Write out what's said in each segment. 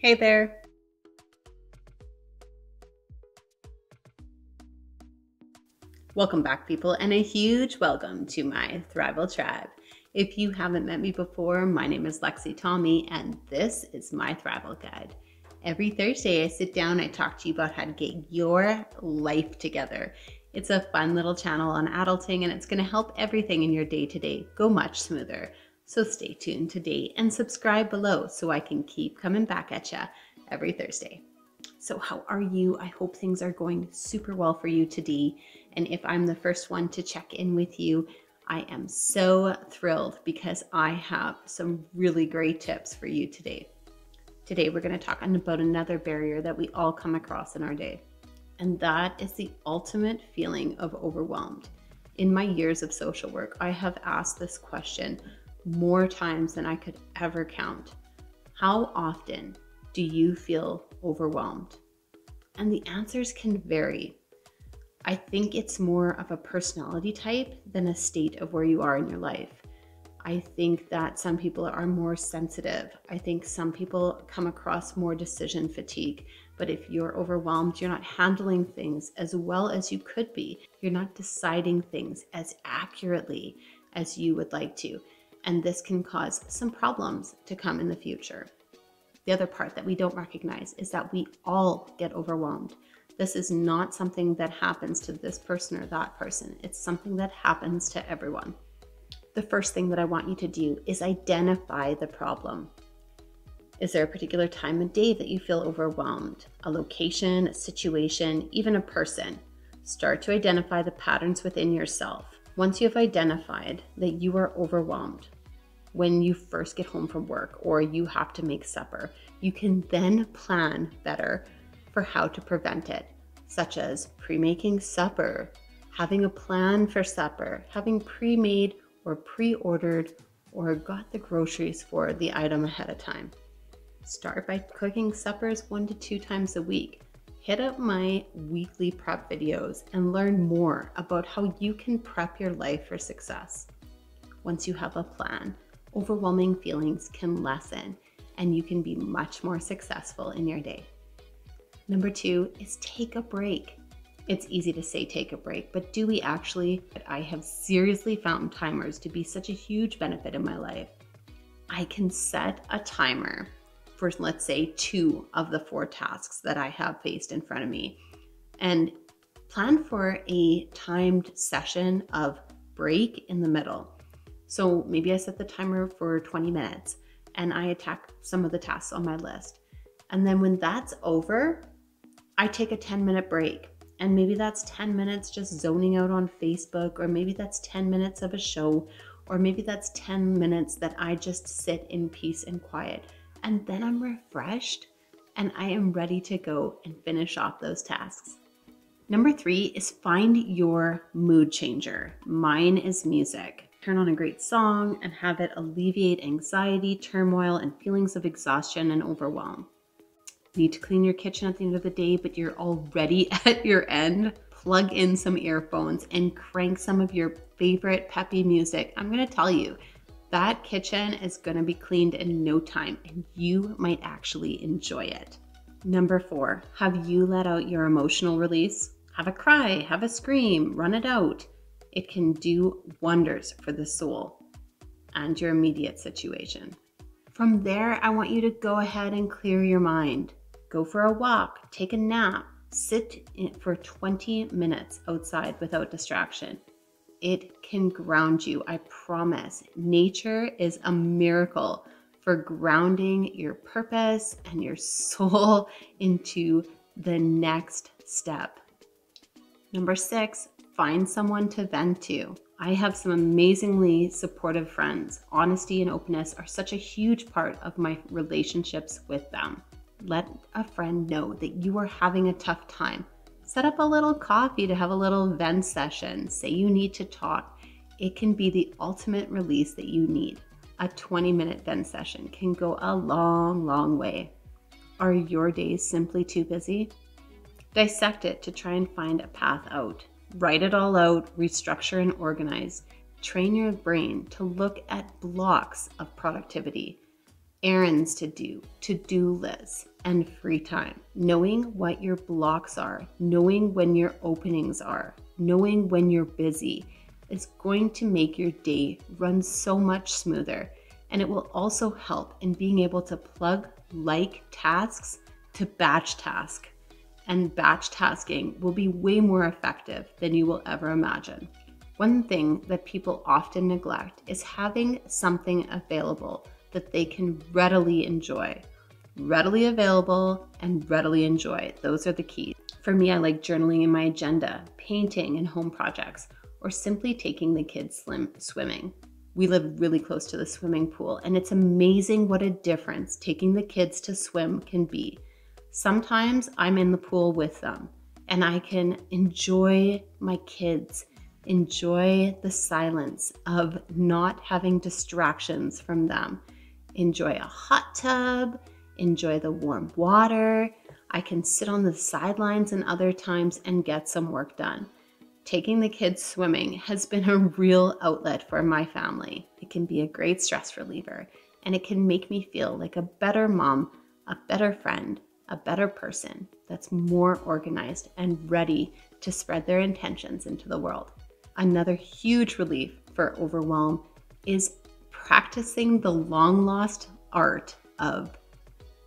Hey there. Welcome back, people, and a huge welcome to my Thrival Tribe. If you haven't met me before, my name is Lexi Tommy, and this is my Thrival Guide. Every Thursday, I sit down, I talk to you about how to get your life together. It's a fun little channel on adulting, and it's going to help everything in your day-to-day go much smoother. So stay tuned today and subscribe below so I can keep coming back at you every Thursday. So how are you? I hope things are going super well for you today. And if I'm the first one to check in with you, I am so thrilled because I have some really great tips for you today. Today, we're going to talk about another barrier that we all come across in our day. And that is the ultimate feeling of overwhelmed. In my years of social work, I have asked this question more times than I could ever count. How often do you feel overwhelmed? And the answers can vary. I think it's more of a personality type than a state of where you are in your life. I think that some people are more sensitive. I think some people come across more decision fatigue. But if you're overwhelmed, you're not handling things as well as you could be. You're not deciding things as accurately as you would like to. And this can cause some problems to come in the future. The other part that we don't recognize is that we all get overwhelmed. This is not something that happens to this person or that person. It's something that happens to everyone. The first thing that I want you to do is identify the problem. Is there a particular time of day that you feel overwhelmed? A location, a situation, even a person? Start to identify the patterns within yourself. Once you have identified that you are overwhelmed, when you first get home from work or you have to make supper, you can then plan better for how to prevent it, such as pre-making supper, having a plan for supper, having pre-made or pre-ordered or got the groceries for the item ahead of time. Start by cooking suppers 1 to 2 times a week. Hit up my weekly prep videos and learn more about how you can prep your life for success. Once you have a plan, overwhelming feelings can lessen and you can be much more successful in your day. Number 2 is take a break. It's easy to say take a break, but do we actually? I have seriously found timers to be such a huge benefit in my life. I can set a timer for, let's say, 2 of the 4 tasks that I have faced in front of me and plan for a timed session of break in the middle. So maybe I set the timer for 20 minutes and I attack some of the tasks on my list. And then when that's over, I take a 10-minute break. And maybe that's 10 minutes just zoning out on Facebook, or maybe that's 10 minutes of a show, or maybe that's 10 minutes that I just sit in peace and quiet. And then I'm refreshed and I am ready to go and finish off those tasks. Number 3 is find your mood changer. Mine is music. Turn on a great song and have it alleviate anxiety, turmoil, and feelings of exhaustion and overwhelm. Need to clean your kitchen at the end of the day, but you're already at your end? Plug in some earphones and crank some of your favorite peppy music. I'm gonna tell you, that kitchen is gonna be cleaned in no time and you might actually enjoy it. Number 4, have you let out your emotional release? Have a cry, have a scream, run it out. It can do wonders for the soul and your immediate situation. From there, I want you to go ahead and clear your mind. Go for a walk, take a nap, sit for 20 minutes outside without distraction. It can ground you, I promise. Nature is a miracle for grounding your purpose and your soul into the next step. Number 6, find someone to vent to. I have some amazingly supportive friends. Honesty and openness are such a huge part of my relationships with them. Let a friend know that you are having a tough time. Set up a little coffee to have a little vent session. Say you need to talk. It can be the ultimate release that you need. A 20-minute vent session can go a long, long way. Are your days simply too busy? Dissect it to try and find a path out. Write it all out, restructure and organize. Train your brain to look at blocks of productivity. errands to do, to-do lists, and free time. Knowing what your blocks are, knowing when your openings are, knowing when you're busy is going to make your day run so much smoother. And it will also help in being able to plug like tasks to batch task. And batch tasking will be way more effective than you will ever imagine. One thing that people often neglect is having something available that they can readily enjoy. Readily available and readily enjoy. Those are the keys. For me, I like journaling in my agenda, painting and home projects, or simply taking the kids swimming. We live really close to the swimming pool, and it's amazing what a difference taking the kids to swim can be. Sometimes I'm in the pool with them, and I can enjoy my kids, enjoy the silence of not having distractions from them, enjoy a hot tub, enjoy the warm water. I can sit on the sidelines and other times and get some work done. Taking the kids swimming has been a real outlet for my family. It can be a great stress reliever, and it can make me feel like a better mom, a better friend, a better person that's more organized and ready to spread their intentions into the world. Another huge relief for overwhelm is practicing the long lost art of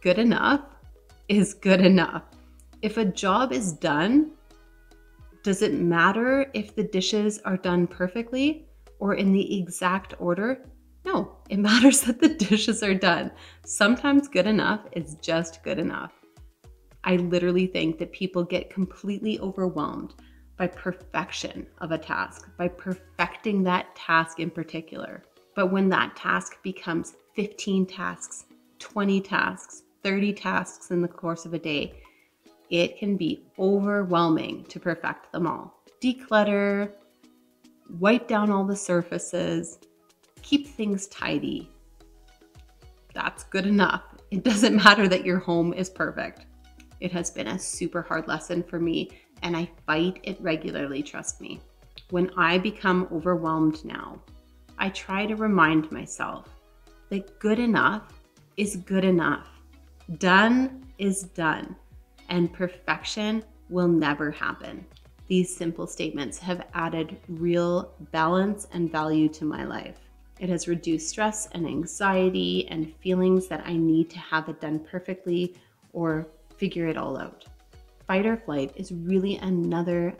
good enough is good enough. If a job is done, does it matter if the dishes are done perfectly or in the exact order? No, it matters that the dishes are done. Sometimes good enough is just good enough. I literally think that people get completely overwhelmed by perfection of a task, by perfecting that task in particular. But when that task becomes 15 tasks, 20 tasks, 30 tasks in the course of a day, it can be overwhelming to perfect them all. Declutter, wipe down all the surfaces, keep things tidy. That's good enough. It doesn't matter that your home is perfect. It has been a super hard lesson for me, and I fight it regularly, trust me. When I become overwhelmed now, I try to remind myself that good enough is good enough. Done is done, and perfection will never happen. These simple statements have added real balance and value to my life. It has reduced stress and anxiety and feelings that I need to have it done perfectly or figure it all out. Fight or flight is really another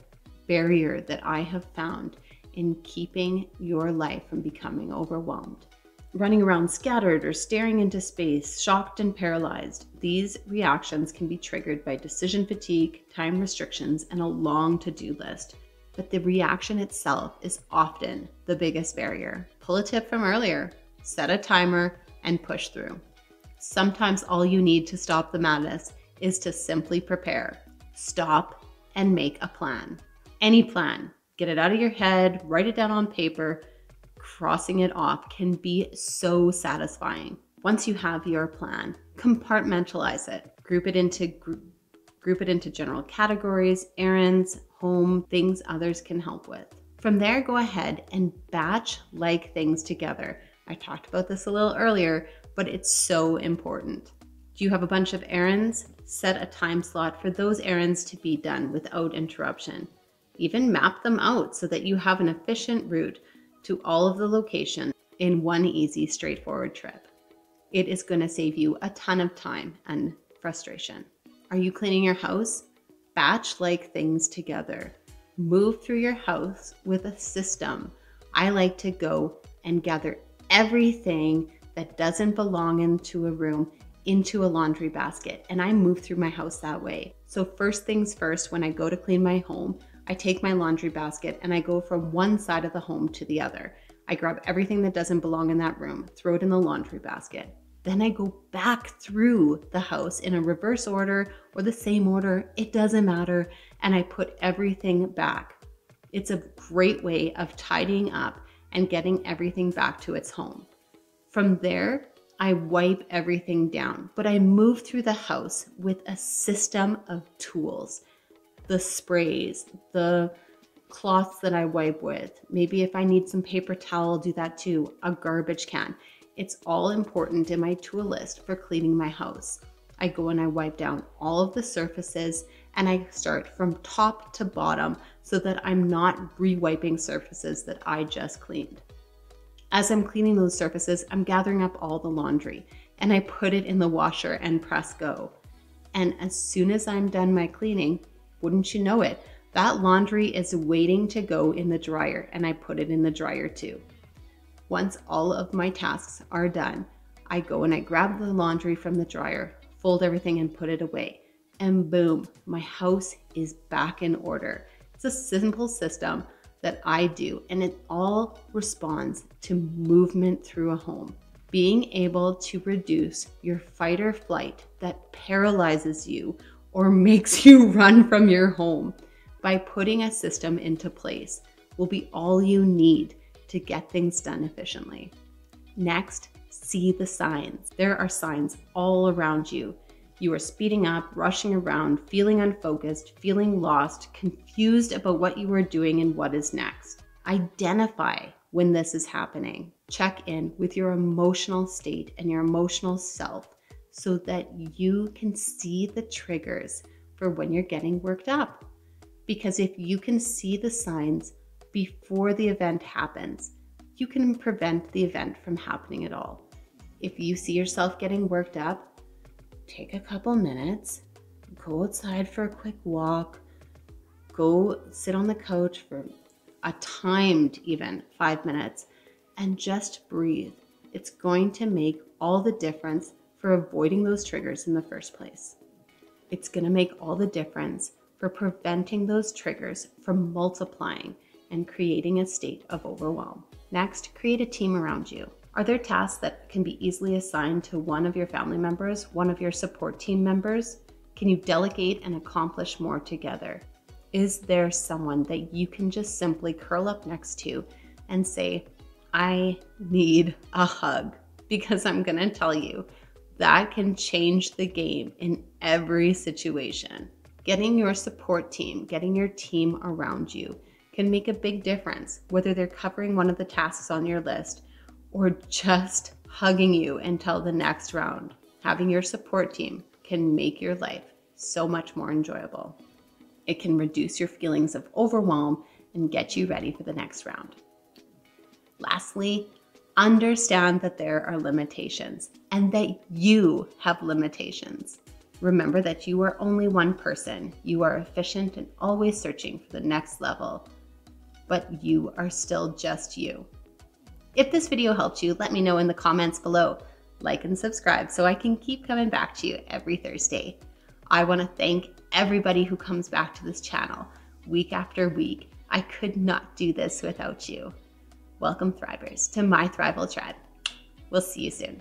barrier that I have found in keeping your life from becoming overwhelmed. Running around scattered or staring into space, shocked and paralyzed, these reactions can be triggered by decision fatigue, time restrictions, and a long to-do list. But the reaction itself is often the biggest barrier. Pull a tip from earlier, set a timer, and push through. Sometimes all you need to stop the madness is to simply prepare. Stop and make a plan. Any plan. Get it out of your head, write it down on paper. Crossing it off can be so satisfying. Once you have your plan, compartmentalize it. Group it into general categories, errands, home, things others can help with. From there, go ahead and batch like things together. I talked about this a little earlier, but it's so important. Do you have a bunch of errands? Set a time slot for those errands to be done without interruption. Even map them out so that you have an efficient route to all of the locations in one easy, straightforward trip. It is going to save you a ton of time and frustration. Are you cleaning your house? Batch like things together. Move through your house with a system. I like to go and gather everything that doesn't belong into a room into a laundry basket, and I move through my house that way. So first things first, when I go to clean my home, I take my laundry basket and I go from one side of the home to the other. I grab everything that doesn't belong in that room, throw it in the laundry basket. Then I go back through the house in a reverse order or the same order, it doesn't matter, and I put everything back. It's a great way of tidying up and getting everything back to its home. From there, I wipe everything down, but I move through the house with a system of tools. The sprays, the cloths that I wipe with. Maybe if I need some paper towel, I'll do that too. A garbage can. It's all important in my tool list for cleaning my house. I go and I wipe down all of the surfaces, and I start from top to bottom so that I'm not re-wiping surfaces that I just cleaned. As I'm cleaning those surfaces, I'm gathering up all the laundry and I put it in the washer and press go. And as soon as I'm done my cleaning, wouldn't you know it, that laundry is waiting to go in the dryer, and I put it in the dryer too. Once all of my tasks are done, I go and I grab the laundry from the dryer, fold everything and put it away. And boom, my house is back in order. It's a simple system that I do, and it all responds to movement through a home. Being able to reduce your fight or flight that paralyzes you or makes you run from your home by putting a system into place will be all you need to get things done efficiently. Next, see the signs. There are signs all around you. You are speeding up, rushing around, feeling unfocused, feeling lost, confused about what you are doing and what is next. Identify when this is happening. Check in with your emotional state and your emotional self so that you can see the triggers for when you're getting worked up. Because if you can see the signs before the event happens, you can prevent the event from happening at all. If you see yourself getting worked up, take a couple minutes, go outside for a quick walk, go sit on the couch for a timed even 5 minutes, and just breathe. It's going to make all the difference for avoiding those triggers in the first place. It's going to make all the difference for preventing those triggers from multiplying and creating a state of overwhelm. Next, create a team around you. Are there tasks that can be easily assigned to one of your family members, one of your support team members? Can you delegate and accomplish more together? Is there someone that you can just simply curl up next to and say, I need a hug? Because I'm going to tell you, that can change the game in every situation. Getting your support team, getting your team around you can make a big difference, whether they're covering one of the tasks on your list or just hugging you until the next round. Having your support team can make your life so much more enjoyable. It can reduce your feelings of overwhelm and get you ready for the next round. Lastly, understand that there are limitations and that you have limitations. Remember that you are only one person. You are efficient and always searching for the next level, but you are still just you. If this video helped you, let me know in the comments below. Like and subscribe so I can keep coming back to you every Thursday. I want to thank everybody who comes back to this channel week after week. I could not do this without you. Welcome, Thrivers, to my Thrival Tribe. We'll see you soon.